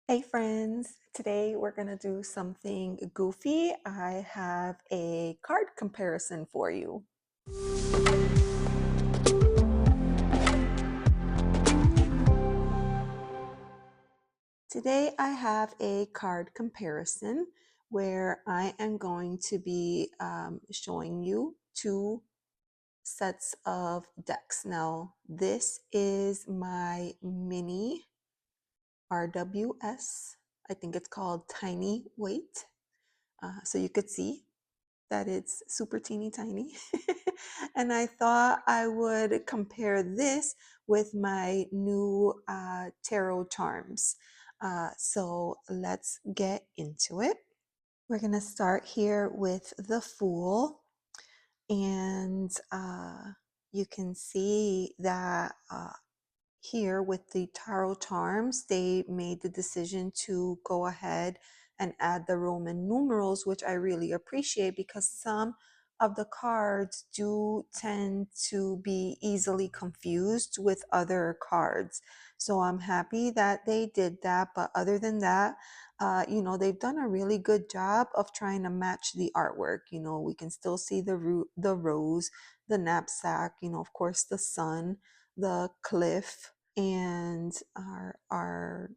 Hey friends, today we're going to do something goofy. I have a card comparison for you. Today I have a card comparison where I am going to be showing you two sets of decks. Now, this is my mini RWS. I think it's called Tiny Waite. So you could see that it's super teeny tiny. And I thought I would compare this with my new tarot charms. So let's get into it. We're going to start here with the Fool. And you can see that here with the tarot charms, they made the decision to go ahead and add the Roman numerals, which I really appreciate because some of the cards do tend to be easily confused with other cards. So I'm happy that they did that. But other than that, they've done a really good job of trying to match the artwork. We can still see the rose, the knapsack, of course, the sun, the cliff, and our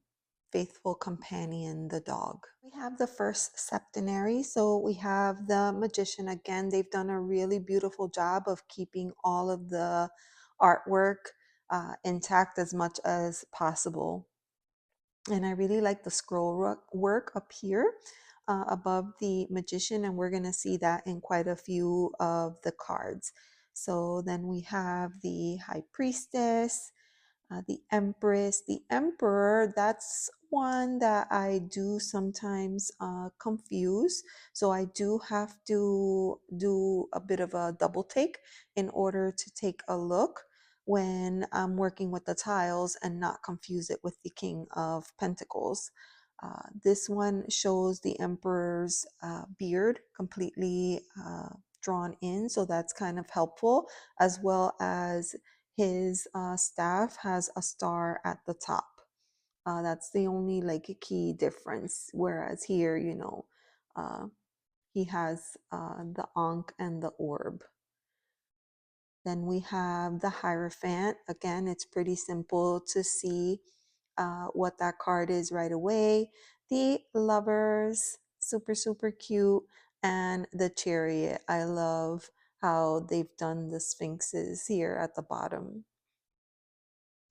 faithful companion, the dog. We have the first septenary. So we have the magician again. They've done a really beautiful job of keeping all of the artwork intact as much as possible. And I really like the scroll work up here above the magician, and we're going to see that in quite a few of the cards. So then we have the high priestess, the Empress, the Emperor. That's one that I do sometimes confuse. So I do have to do a bit of a double take in order to take a look when I'm working with the tiles and not confuse it with the King of Pentacles. This one shows the Emperor's beard completely drawn in, so that's kind of helpful, as well as his staff has a star at the top. That's the only key difference. Whereas here, uh, he has the Ankh and the orb. Then we have the Hierophant. Again, it's pretty simple to see what that card is right away. The Lovers, super, super cute. And the Chariot. I love how they've done the Sphinxes here at the bottom.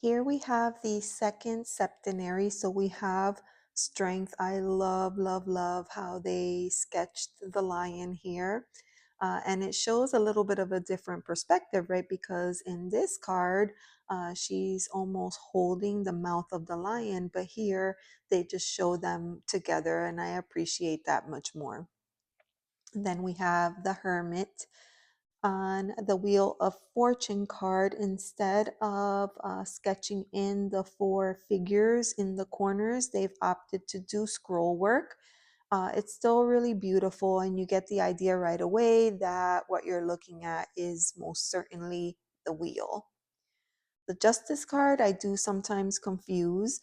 Here we have the second septenary. So we have strength. I love, love, love how they sketched the lion here. And it shows a little bit of a different perspective, right? Because in this card, she's almost holding the mouth of the lion, but here they just show them together, and I appreciate that much more. And then we have the Hermit. On the Wheel of Fortune card, instead of sketching in the four figures in the corners, they've opted to do scroll work. It's still really beautiful, and you get the idea right away that what you're looking at is most certainly the wheel. The Justice card, I do sometimes confuse,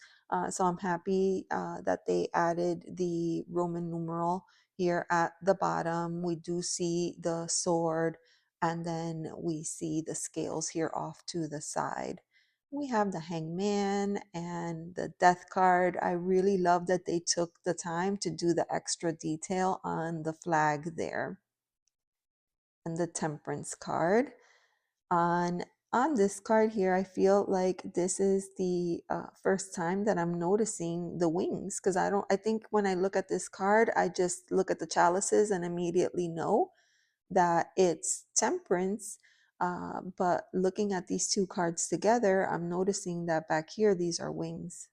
so I'm happy that they added the Roman numeral here at the bottom. We do see the sword, and then we see the scales here off to the side. We have the Hangman and the Death card. I really love that they took the time to do the extra detail on the flag there. And the Temperance card. On this card here, I feel like this is the first time that I'm noticing the wings, because I think when I look at this card, I just look at the chalices and immediately know that it's Temperance. But looking at these two cards together, I'm noticing that back here, these are wings.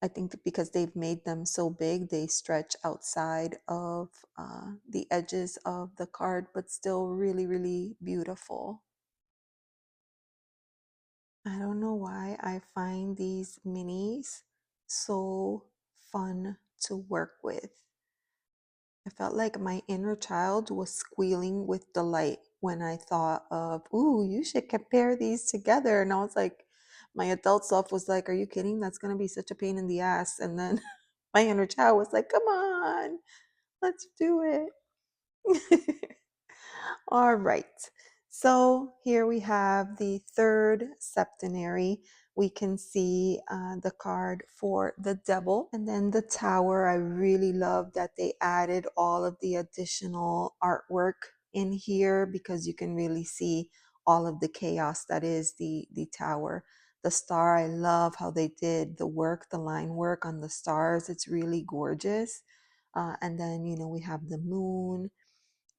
I think that because they've made them so big, they stretch outside of the edges of the card, but still really, really beautiful. I don't know why I find these minis so fun to work with. I felt like my inner child was squealing with delight when I thought of, ooh, you should compare these together. And I was like, My adult self was like, are you kidding? That's going to be such a pain in the ass. And then my inner child was like, come on, let's do it. All right. So here we have the third septenary. We can see the card for the devil and then the tower. I really love that they added all of the additional artwork in here because you can really see all of the chaos that is the tower. The star, I love how they did the work, the line work on the stars. It's really gorgeous. And then, we have the moon,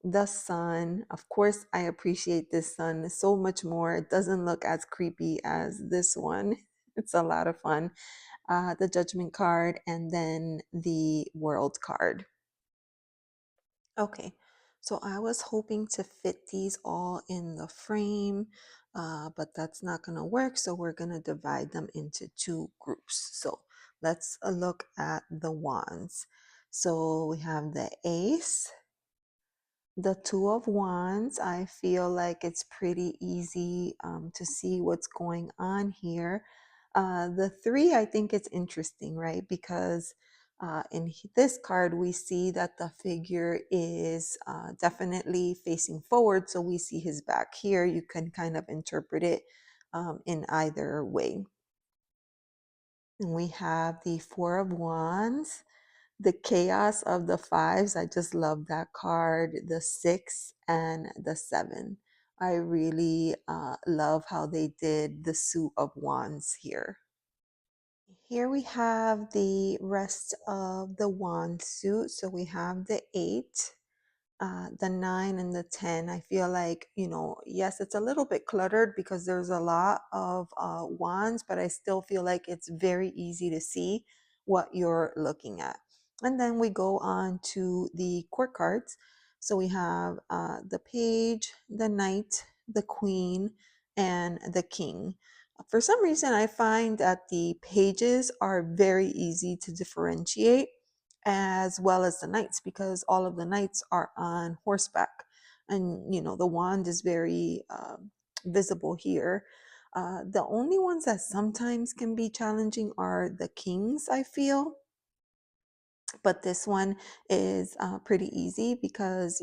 the sun. Of course, I appreciate this sun so much more. It doesn't look as creepy as this one. It's a lot of fun. The judgment card and then the world card. Okay, so I was hoping to fit these all in the frame, but that's not going to work. So we're going to divide them into two groups. So let's look at the wands. So we have the ace, the Two of Wands. I feel like it's pretty easy to see what's going on here. The three, I think it's interesting, right? Because in this card, we see that the figure is definitely facing forward. So we see his back here. You can kind of interpret it in either way. And we have the Four of Wands, the chaos of the fives. I just love that card. The six and the seven. I really love how they did the suit of wands here. Here we have the rest of the wand suit. So we have the eight, the 9 and the 10. I feel like, yes, it's a little bit cluttered because there's a lot of wands, but I still feel like it's very easy to see what you're looking at. And then we go on to the court cards. So we have the page, the knight, the queen, and the king. For some reason, I find that the pages are very easy to differentiate, as well as the knights, because all of the knights are on horseback, and the wand is very visible here. The only ones that sometimes can be challenging are the kings, I feel, but this one is pretty easy because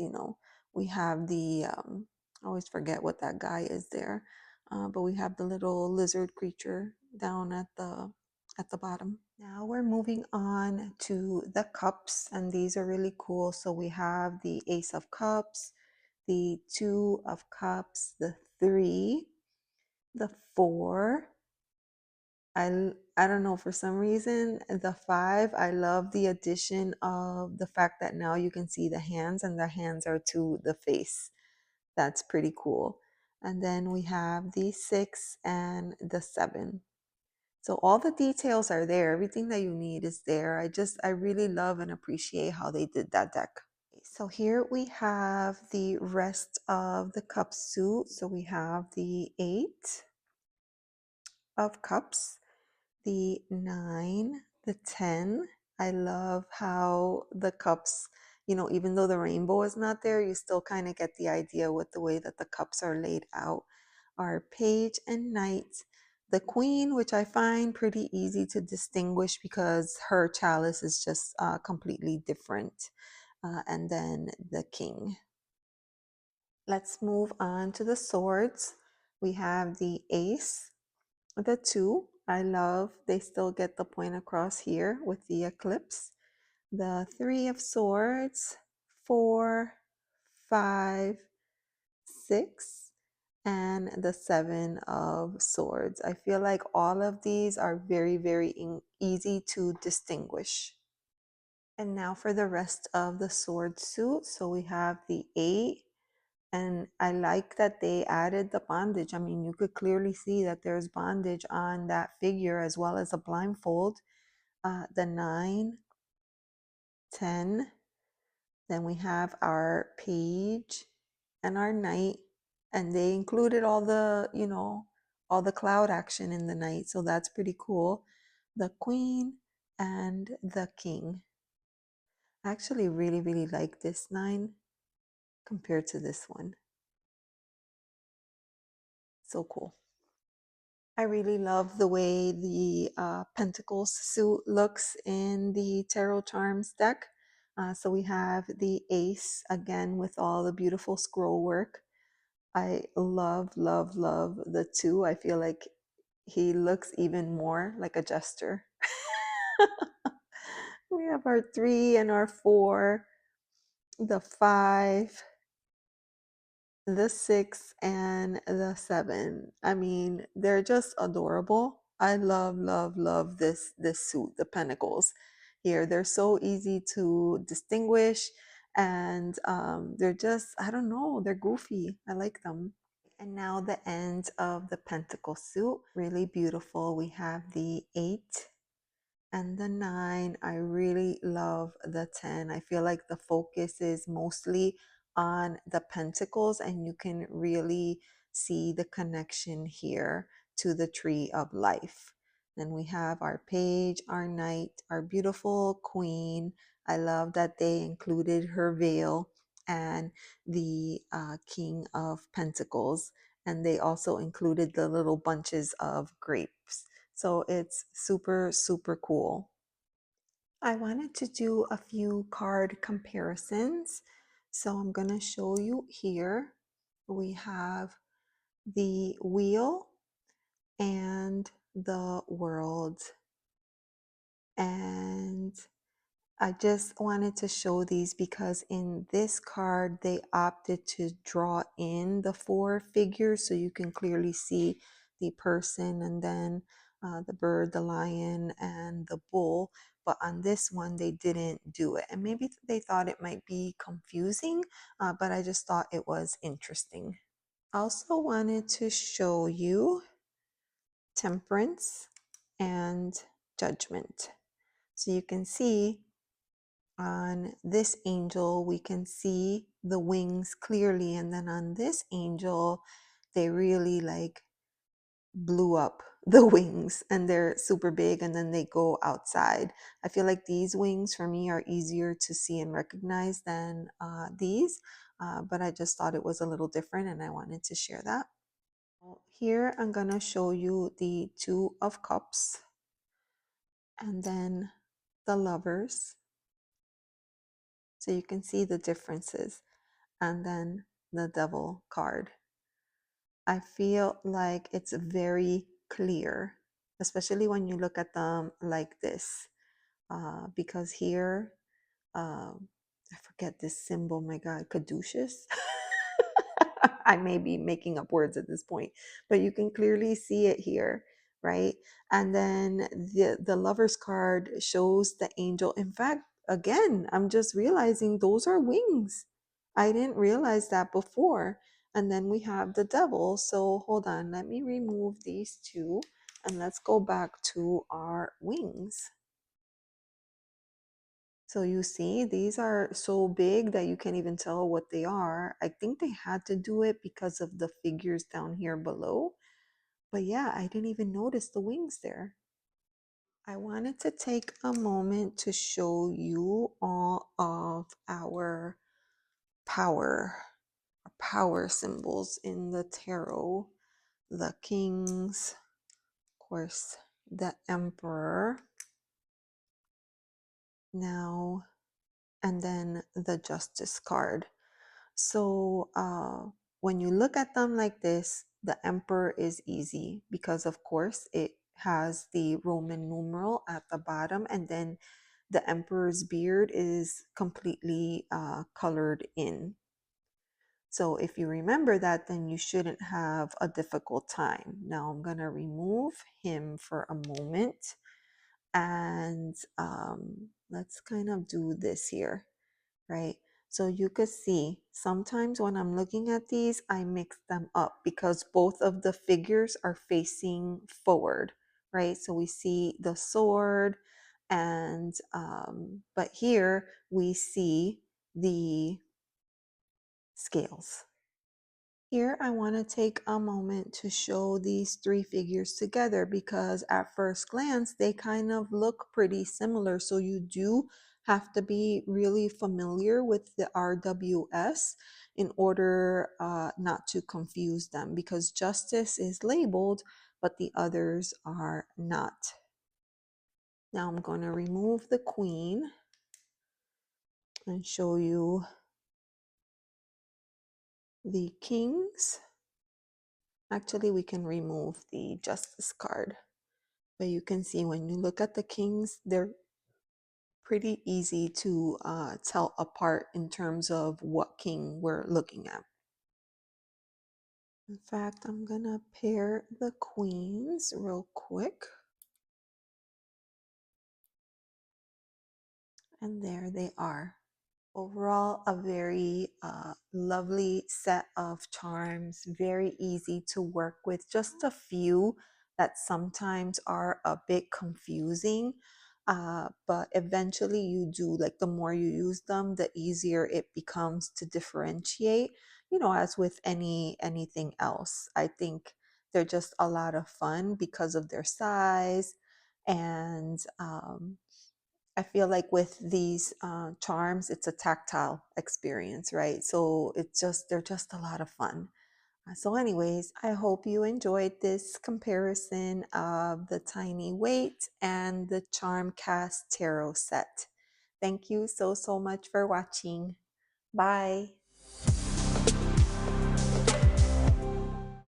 we have the I always forget what that guy is there, but we have the little lizard creature down at the bottom. Now we're moving on to the cups, and these are really cool. So we have the Ace of Cups, the Two of Cups, the Three, the Four. I don't know, for some reason, the five, I love the addition of the fact that now you can see the hands, and the hands are to the face. That's pretty cool. And then we have the six and the seven. So all the details are there. Everything that you need is there. I really love and appreciate how they did that deck. So here we have the rest of the cup suit. So we have the Eight of Cups, the 9, the 10. I love how the cups, even though the rainbow is not there, you still kind of get the idea with the way that the cups are laid out. Our page and knight, the queen, which I find pretty easy to distinguish because her chalice is just completely different. And then the king. Let's move on to the swords. We have the ace, the two. I love they still get the point across here with the eclipse. The three of swords, 4, 5, 6, and the seven of swords. I feel like all of these are very, very easy to distinguish. And now for the rest of the sword suit. So we have the 8, and I like that they added the bondage. I mean, you could clearly see that there's bondage on that figure as well as a blindfold. The 9, 10, then we have our page and our knight, and they included all the cloud action in the knight. So that's pretty cool. The queen and the king. I actually really, really like this 9 compared to this one. So cool. I really love the way the Pentacles suit looks in the Tarot Charms deck. So we have the Ace again with all the beautiful scroll work. I love, love, love the 2. I feel like he looks even more like a jester. We have our 3 and our 4, the 5, the 6, and the 7. I mean, they're just adorable. I love, love, love this suit, the Pentacles here. They're so easy to distinguish, and they're just, I don't know, they're goofy. I like them. And now the end of the Pentacle suit, really beautiful. We have the 8 and the 9. I really love the 10. I feel like the focus is mostly on the pentacles, and you can really see the connection here to the tree of life. Then we have our page, our knight, our beautiful queen. I love that they included her veil, and the king of pentacles, and they also included the little bunches of grapes. So it's super, super cool. I wanted to do a few card comparisons. So I'm going to show you here. We have the wheel and the world. And I just wanted to show these because in this card, they opted to draw in the 4 figures so you can clearly see the person and then the bird, the lion, and the bull. But on this one, they didn't do it. And maybe they thought it might be confusing, but I just thought it was interesting. Also wanted to show you temperance and judgment. So you can see on this angel, we can see the wings clearly. And then on this angel, they really like blew up the wings and they're super big and then they go outside. I feel like these wings for me are easier to see and recognize than these, but I just thought it was a little different and I wanted to share that. Here I'm going to show you the 2 of Cups and then the Lovers. So you can see the differences. And then the Devil card. I feel like it's very clear, especially when you look at them like this, because here, I forget this symbol, my God, caduceus. I may be making up words at this point, but you can clearly see it here, right? And then the Lover's card shows the angel. In fact, again, I'm just realizing those are wings. I didn't realize that before. And then we have the devil. So hold on, let me remove these 2 and let's go back to our wings. So you see, these are so big that you can't even tell what they are. I think they had to do it because of the figures down here below. But yeah, I didn't even notice the wings there. I wanted to take a moment to show you all of our power symbols in the tarot. The kings, of course, the emperor. Now, and then the justice card. So when you look at them like this, the emperor is easy because, of course, it has the Roman numeral at the bottom, and then the emperor's beard is completely colored in. So if you remember that, then you shouldn't have a difficult time. Now I'm going to remove him for a moment, and let's kind of do this here, right? So you could see sometimes when I'm looking at these, I mix them up because both of the figures are facing forward, right? So we see the sword and, but here we see the scales. Here, I want to take a moment to show these 3 figures together because at first glance, they kind of look pretty similar. So you do have to be really familiar with the RWS in order not to confuse them because justice is labeled, but the others are not. Now I'm going to remove the Queen and show you the Kings. Actually, we can remove the Justice card. But you can see when you look at the Kings, they're pretty easy to tell apart in terms of what king we're looking at. In fact, I'm gonna pair the Queens real quick. And there they are. Overall, a very lovely set of charms, very easy to work with. Just a few that sometimes are a bit confusing, but eventually you do, like the more you use them, the easier it becomes to differentiate, you know, as with anything else. I think they're just a lot of fun because of their size and I feel like with these charms, it's a tactile experience, right? So they're just a lot of fun. So, anyways, I hope you enjoyed this comparison of the Tiny Waite and the Charm Cast Tarot set. Thank you so much for watching. Bye.